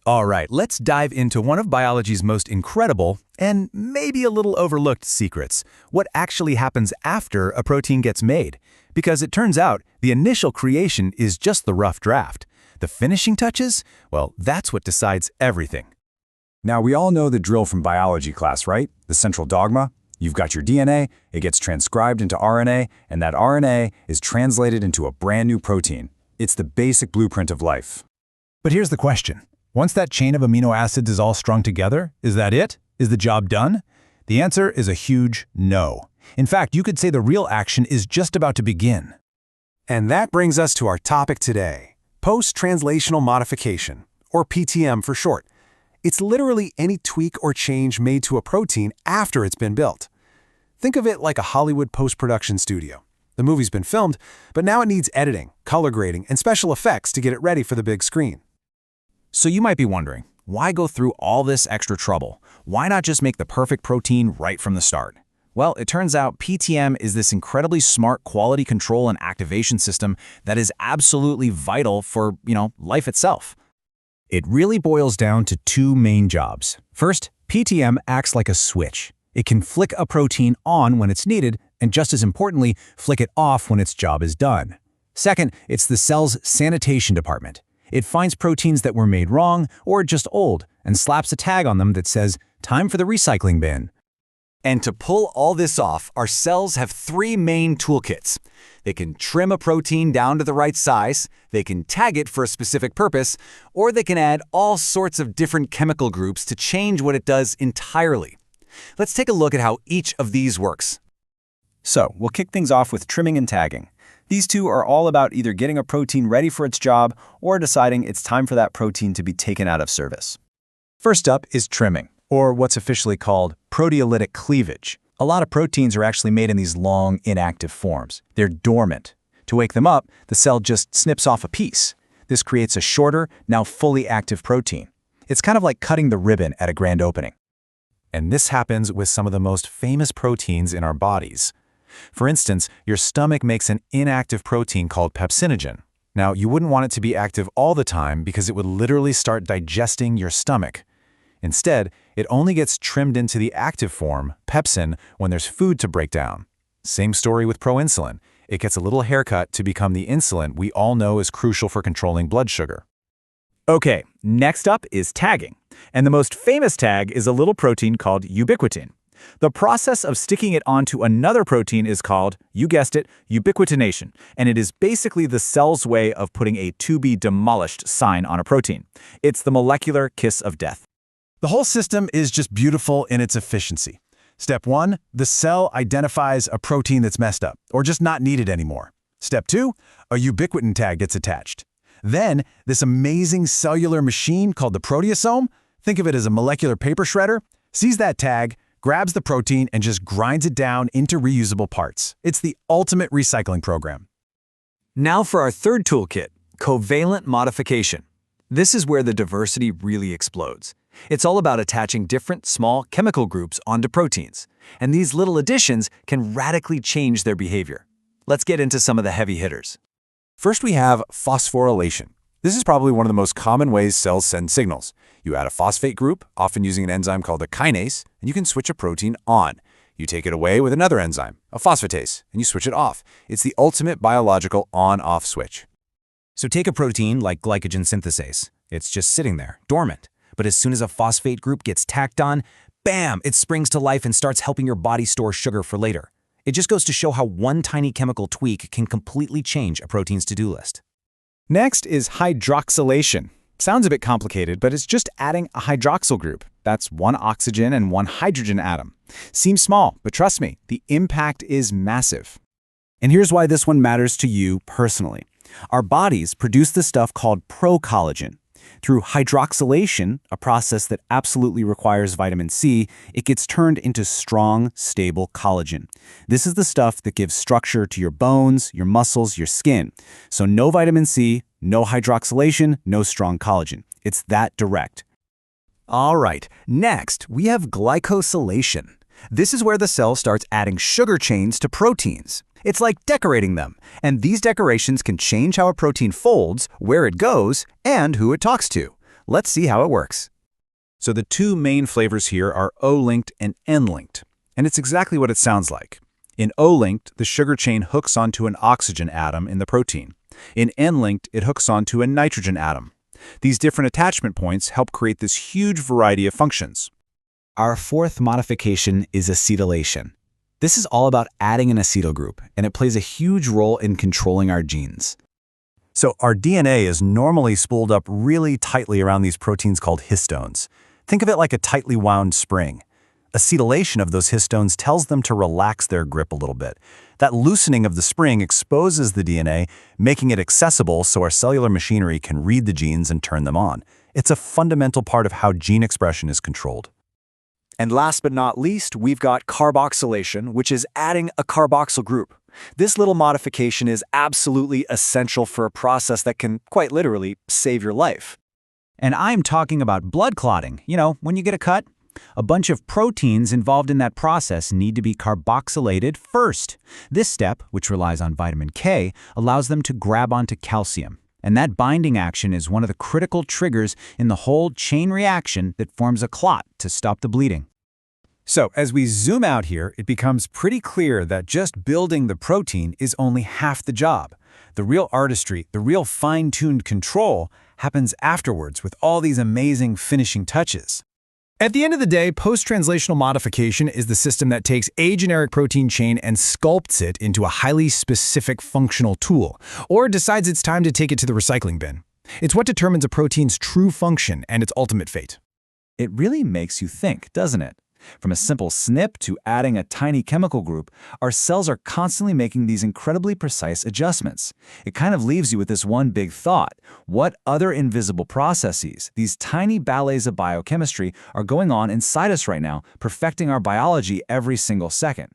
All right, let's dive into one of biology's most incredible and maybe a little overlooked secrets, what actually happens after a protein gets made. Because it turns out the initial creation is just the rough draft. The finishing touches, well, that's what decides everything. Now, we all know the drill from biology class, right? The central dogma. You've got your DNA, it gets transcribed into RNA, and that RNA is translated into a brand new protein. It's the basic blueprint of life. But here's the question. Once that chain of amino acids is all strung together, is that it? Is the job done? The answer is a huge no. In fact, you could say the real action is just about to begin. And that brings us to our topic today, post-translational modification, or PTM for short. It's literally any tweak or change made to a protein after it's been built. Think of it like a Hollywood post-production studio. The movie's been filmed, but now it needs editing, color grading, and special effects to get it ready for the big screen. So you might be wondering, why go through all this extra trouble? Why not just make the perfect protein right from the start? Well, it turns out PTM is this incredibly smart quality control and activation system that is absolutely vital for, life itself. It really boils down to two main jobs. First, PTM acts like a switch. It can flick a protein on when it's needed, and just as importantly, flick it off when its job is done. Second, it's the cell's sanitation department. It finds proteins that were made wrong or just old and slaps a tag on them that says, "Time for the recycling bin." And to pull all this off, our cells have three main toolkits. They can trim a protein down to the right size, they can tag it for a specific purpose, or they can add all sorts of different chemical groups to change what it does entirely. Let's take a look at how each of these works. So, we'll kick things off with trimming and tagging. These two are all about either getting a protein ready for its job or deciding it's time for that protein to be taken out of service. First up is trimming, or what's officially called proteolytic cleavage. A lot of proteins are actually made in these long, inactive forms. They're dormant. To wake them up, the cell just snips off a piece. This creates a shorter, now fully active protein. It's kind of like cutting the ribbon at a grand opening. And this happens with some of the most famous proteins in our bodies. For instance, your stomach makes an inactive protein called pepsinogen. Now, you wouldn't want it to be active all the time because it would literally start digesting your stomach. Instead, it only gets trimmed into the active form, pepsin, when there's food to break down. Same story with proinsulin. It gets a little haircut to become the insulin we all know is crucial for controlling blood sugar. Okay, next up is tagging. And the most famous tag is a little protein called ubiquitin. The process of sticking it onto another protein is called, you guessed it, ubiquitination, and it is basically the cell's way of putting a "to be demolished" sign on a protein. It's the molecular kiss of death. The whole system is just beautiful in its efficiency. Step 1, the cell identifies a protein that's messed up, or just not needed anymore. Step 2, a ubiquitin tag gets attached. Then, this amazing cellular machine called the proteasome, think of it as a molecular paper shredder, sees that tag, grabs the protein, and just grinds it down into reusable parts. It's the ultimate recycling program. Now for our third toolkit, covalent modification. This is where the diversity really explodes. It's all about attaching different small chemical groups onto proteins, and these little additions can radically change their behavior. Let's get into some of the heavy hitters. First, we have phosphorylation. This is probably one of the most common ways cells send signals. You add a phosphate group, often using an enzyme called a kinase, and you can switch a protein on. You take it away with another enzyme, a phosphatase, and you switch it off. It's the ultimate biological on-off switch. So take a protein like glycogen synthasase. It's just sitting there, dormant. But as soon as a phosphate group gets tacked on, bam, it springs to life and starts helping your body store sugar for later. It just goes to show how one tiny chemical tweak can completely change a protein's to-do list. Next is hydroxylation. Sounds a bit complicated, but it's just adding a hydroxyl group. That's one oxygen and one hydrogen atom. Seems small, but trust me, the impact is massive. And here's why this one matters to you personally. Our bodies produce this stuff called procollagen. Through hydroxylation, a process that absolutely requires vitamin C, it gets turned into strong, stable collagen. This is the stuff that gives structure to your bones, your muscles, your skin. So no vitamin C, no hydroxylation, no strong collagen. It's that direct. All right, next we have glycosylation. This is where the cell starts adding sugar chains to proteins. It's like decorating them, and these decorations can change how a protein folds, where it goes, and who it talks to. Let's see how it works. So the two main flavors here are O-linked and N-linked. And it's exactly what it sounds like. In O-linked, the sugar chain hooks onto an oxygen atom in the protein. In N-linked, it hooks onto a nitrogen atom. These different attachment points help create this huge variety of functions. Our fourth modification is acetylation. This is all about adding an acetyl group, and it plays a huge role in controlling our genes. So our DNA is normally spooled up really tightly around these proteins called histones. Think of it like a tightly wound spring. Acetylation of those histones tells them to relax their grip a little bit. That loosening of the spring exposes the DNA, making it accessible so our cellular machinery can read the genes and turn them on. It's a fundamental part of how gene expression is controlled. And last but not least, we've got carboxylation, which is adding a carboxyl group. This little modification is absolutely essential for a process that can, quite literally, save your life. And I'm talking about blood clotting. You know, when you get a cut, a bunch of proteins involved in that process need to be carboxylated first. This step, which relies on vitamin K, allows them to grab onto calcium. And that binding action is one of the critical triggers in the whole chain reaction that forms a clot to stop the bleeding. So as we zoom out here, it becomes pretty clear that just building the protein is only half the job. The real artistry, the real fine-tuned control, happens afterwards with all these amazing finishing touches. At the end of the day, post-translational modification is the system that takes a generic protein chain and sculpts it into a highly specific functional tool, or decides it's time to take it to the recycling bin. It's what determines a protein's true function and its ultimate fate. It really makes you think, doesn't it? From a simple SNP to adding a tiny chemical group, our cells are constantly making these incredibly precise adjustments. It kind of leaves you with this one big thought. What other invisible processes, these tiny ballets of biochemistry, are going on inside us right now, perfecting our biology every single second?